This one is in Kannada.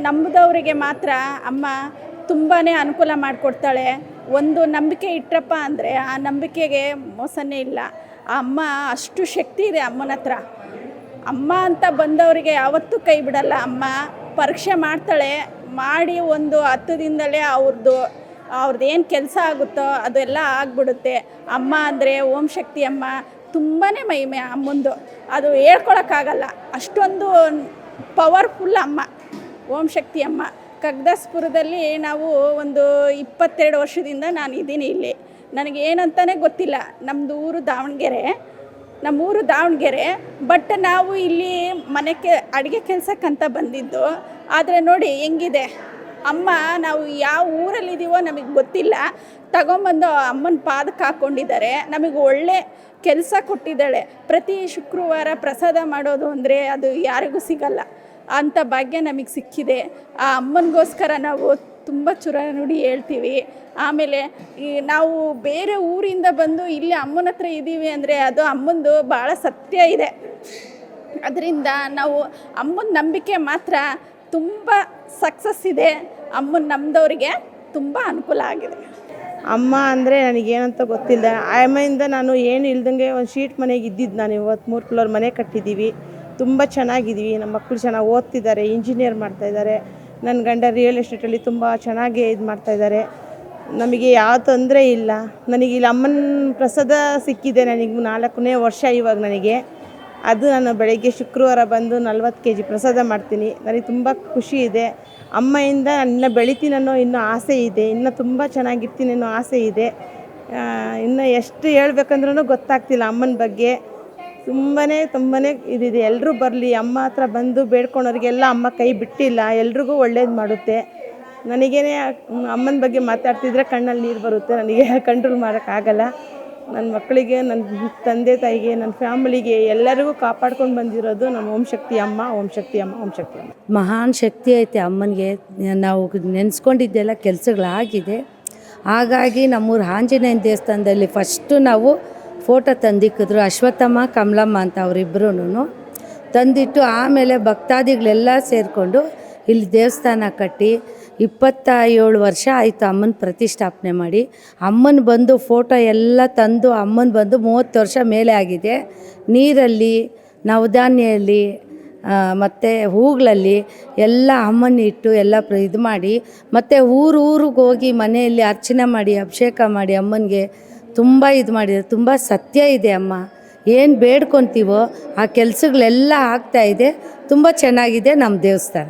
ನಂಬಿದವರಿಗೆ ಮಾತ್ರ ಅಮ್ಮ ತುಂಬಾ ಅನುಕೂಲ ಮಾಡಿಕೊಡ್ತಾಳೆ. ಒಂದು ನಂಬಿಕೆ ಇಟ್ಟರಪ್ಪ ಅಂದರೆ ಆ ನಂಬಿಕೆಗೆ ಮೋಸನೇ ಇಲ್ಲ. ಆ ಅಮ್ಮ ಅಷ್ಟು ಶಕ್ತಿ ಇದೆ ಅಮ್ಮನ ಹತ್ರ. ಅಮ್ಮ ಅಂತ ಬಂದವರಿಗೆ ಯಾವತ್ತೂ ಕೈ ಬಿಡಲ್ಲ. ಅಮ್ಮ ಪರೀಕ್ಷೆ ಮಾಡ್ತಾಳೆ, ಮಾಡಿ ಒಂದು 10 ದಿನದಲ್ಲೇ ಅವ್ರದ್ದು ಏನು ಕೆಲಸ ಆಗುತ್ತೋ ಅದೆಲ್ಲ ಆಗಿಬಿಡುತ್ತೆ. ಅಮ್ಮ ಅಂದರೆ ಓಂ ಶಕ್ತಿ ಅಮ್ಮ ತುಂಬಾ ಮಹಿಮೆ ಅಮ್ಮಂದು, ಅದು ಹೇಳ್ಕೊಳಕ್ಕಾಗಲ್ಲ. ಅಷ್ಟೊಂದು ಪವರ್ಫುಲ್ ಅಮ್ಮ ಓಂ ಶಕ್ತಿ ಅಮ್ಮ. ಕಗ್ದಾಸ್ಪುರದಲ್ಲಿ ನಾವು ಒಂದು 22 ವರ್ಷದಿಂದ ನಾನು ಇದ್ದೀನಿ ಇಲ್ಲಿ. ನನಗೆ ಏನಂತಲೇ ಗೊತ್ತಿಲ್ಲ. ನಮ್ಮದು ಊರು ದಾವಣಗೆರೆ. ಬಟ್ ನಾವು ಇಲ್ಲಿ ಮನೆಗೆ ಅಡುಗೆ ಕೆಲಸಕ್ಕಂತ ಬಂದಿದ್ದು. ಆದರೆ ನೋಡಿ ಹೆಂಗಿದೆ ಅಮ್ಮ. ನಾವು ಯಾವ ಊರಲ್ಲಿದ್ದೀವೋ ನಮಗೆ ಗೊತ್ತಿಲ್ಲ, ತಗೊಂಬಂದು ಅಮ್ಮನ ಪಾದಕ್ಕೆ ಹಾಕ್ಕೊಂಡಿದ್ದಾರೆ. ನಮಗೆ ಒಳ್ಳೆ ಕೆಲಸ ಕೊಟ್ಟಿದ್ದಾಳೆ. ಪ್ರತಿ ಶುಕ್ರವಾರ ಪ್ರಸಾದ ಮಾಡೋದು ಅಂದರೆ ಅದು ಯಾರಿಗೂ ಸಿಗಲ್ಲ. ಅಂಥ ಭಾಗ್ಯ ನಮಗೆ ಸಿಕ್ಕಿದೆ. ಆ ಅಮ್ಮನಿಗೋಸ್ಕರ ನಾವು ತುಂಬ ಚುರ ನುಡಿ ಹೇಳ್ತೀವಿ. ಆಮೇಲೆ ನಾವು ಬೇರೆ ಊರಿಂದ ಬಂದು ಇಲ್ಲಿ ಅಮ್ಮನ ಹತ್ರ ಇದ್ದೀವಿ ಅಂದರೆ ಅದು ಅಮ್ಮಂದು ಭಾಳ ಸತ್ಯ ಇದೆ. ಅದರಿಂದ ನಾವು ಅಮ್ಮನ ನಂಬಿಕೆ ಮಾತ್ರ ತುಂಬ ಸಕ್ಸಸ್ ಇದೆ. ಅಮ್ಮನ ನಂಬಿದವರಿಗೆ ತುಂಬ ಅನುಕೂಲ ಆಗಿದೆ. ಅಮ್ಮ ಅಂದರೆ ನನಗೇನಂತ ಗೊತ್ತಿಲ್ಲ. ಆ ಅಮ್ಮೆಯಿಂದ ನಾನು ಏನು ಇಲ್ದಂಗೆ ಒಂದು ಶೀಟ್ ಮನೆಗೆ ಇದ್ದಿದ್ದು. ನಾನು ಇವತ್ತು 3 ಫ್ಲೋರ್ ಮನೆ ಕಟ್ಟಿದ್ದೀವಿ. ತುಂಬ ಚೆನ್ನಾಗಿದ್ದೀವಿ. ನಮ್ಮ ಮಕ್ಕಳು ಚೆನ್ನಾಗಿ ಓದ್ತಿದ್ದಾರೆ, ಇಂಜಿನಿಯರ್ ಮಾಡ್ತಾಯಿದ್ದಾರೆ. ನನ್ನ ಗಂಡ ರಿಯಲ್ ಎಸ್ಟೇಟಲ್ಲಿ ತುಂಬ ಚೆನ್ನಾಗಿ ಇದು ಮಾಡ್ತಾಯಿದ್ದಾರೆ. ನಮಗೆ ಯಾವ ತೊಂದರೆ ಇಲ್ಲ. ನನಗೆ ಇಲ್ಲಿ ಅಮ್ಮನ ಪ್ರಸಾದ ಸಿಕ್ಕಿದೆ. ನನಗೆ 4ನೇ ವರ್ಷ ಇವಾಗ ನನಗೆ. ಅದು ನಾನು ಬೆಳಗ್ಗೆ ಶುಕ್ರವಾರ ಬಂದು 40 kg ಪ್ರಸಾದ ಮಾಡ್ತೀನಿ. ನನಗೆ ತುಂಬ ಖುಷಿ ಇದೆ. ಅಮ್ಮೆಯಿಂದ ಇನ್ನು ಬೆಳಿತೀನಿ ಅನ್ನೋ ಇನ್ನೂ ಆಸೆ ಇದೆ. ಇನ್ನು ತುಂಬ ಚೆನ್ನಾಗಿರ್ತೀನಿ ಅನ್ನೋ ಆಸೆ ಇದೆ. ಇನ್ನು ಎಷ್ಟು ಹೇಳ್ಬೇಕಂದ್ರೂ ಗೊತ್ತಾಗ್ತಿಲ್ಲ ಅಮ್ಮನ ಬಗ್ಗೆ. ತುಂಬಾ ಇದಿದೆ. ಎಲ್ಲರೂ ಬರಲಿ, ಅಮ್ಮ ಹತ್ರ ಬಂದು ಬೇಡ್ಕೊಳೋರಿಗೆಲ್ಲ ಅಮ್ಮ ಕೈ ಬಿಟ್ಟಿಲ್ಲ. ಎಲ್ರಿಗೂ ಒಳ್ಳೇದು ಮಾಡುತ್ತೆ. ನನಗೇನೆ ಅಮ್ಮನ ಬಗ್ಗೆ ಮಾತಾಡ್ತಿದ್ರೆ ಕಣ್ಣಲ್ಲಿ ನೀರು ಬರುತ್ತೆ. ನನಗೆ ಕಂಟ್ರೋಲ್ ಮಾಡೋಕ್ಕಾಗಲ್ಲ. ನನ್ನ ಮಕ್ಕಳಿಗೆ, ನನ್ನ ತಂದೆ ತಾಯಿಗೆ, ನನ್ನ ಫ್ಯಾಮಿಲಿಗೆ ಎಲ್ಲರಿಗೂ ಕಾಪಾಡ್ಕೊಂಡು ಬಂದಿರೋದು ನಮ್ಮ ಓಂ ಶಕ್ತಿ ಅಮ್ಮ. ಮಹಾನ್ ಶಕ್ತಿ ಐತೆ ಅಮ್ಮನಿಗೆ. ನಾವು ನೆನೆಸ್ಕೊಂಡಿದ್ದೆಲ್ಲ ಕೆಲಸಗಳಾಗಿದೆ. ಹಾಗಾಗಿ ನಮ್ಮೂರು ಆಂಜನೇಯನ ದೇವಸ್ಥಾನದಲ್ಲಿ ಫಸ್ಟು ನಾವು ಫೋಟೋ ತಂದಿಕ್ಕಿದ್ರು. ಅಶ್ವತ್ಥಮ್ಮ ಕಮಲಮ್ಮ ಅಂತ ಅವರಿಬ್ಬರೂ ತಂದಿಟ್ಟು, ಆಮೇಲೆ ಭಕ್ತಾದಿಗಳೆಲ್ಲ ಸೇರಿಕೊಂಡು ಇಲ್ಲಿ ದೇವಸ್ಥಾನ ಕಟ್ಟಿ 27 ವರ್ಷ ಆಯಿತು ಅಮ್ಮನ ಪ್ರತಿಷ್ಠಾಪನೆ ಮಾಡಿ. ಅಮ್ಮನ ಬಂದು ಫೋಟೋ ಎಲ್ಲ ತಂದು ಅಮ್ಮನ ಬಂದು 30 ವರ್ಷ ಮೇಲೆ ಆಗಿದೆ. ನೀರಲ್ಲಿ, ನವಧಾನ್ಯಲ್ಲಿ ಮತ್ತು ಹೂಗಳಲ್ಲಿ ಎಲ್ಲ ಅಮ್ಮನ ಇಟ್ಟು ಎಲ್ಲ ಇದು ಮಾಡಿ, ಮತ್ತು ಊರಿಗೆ ಹೋಗಿ ಮನೆಯಲ್ಲಿ ಅರ್ಚನೆ ಮಾಡಿ ಅಭಿಷೇಕ ಮಾಡಿ ಅಮ್ಮನಿಗೆ ತುಂಬ ಇದು ಮಾಡಿದ್ದಾರೆ. ತುಂಬ ಸತ್ಯ ಇದೆ ಅಮ್ಮ. ಏನು ಬೇಡ್ಕೊತೀವೋ ಆ ಕೆಲಸಗಳೆಲ್ಲ ಆಗ್ತಾಯಿದೆ. ತುಂಬ ಚೆನ್ನಾಗಿದೆ ನಮ್ಮ ದೇವಸ್ಥಾನ.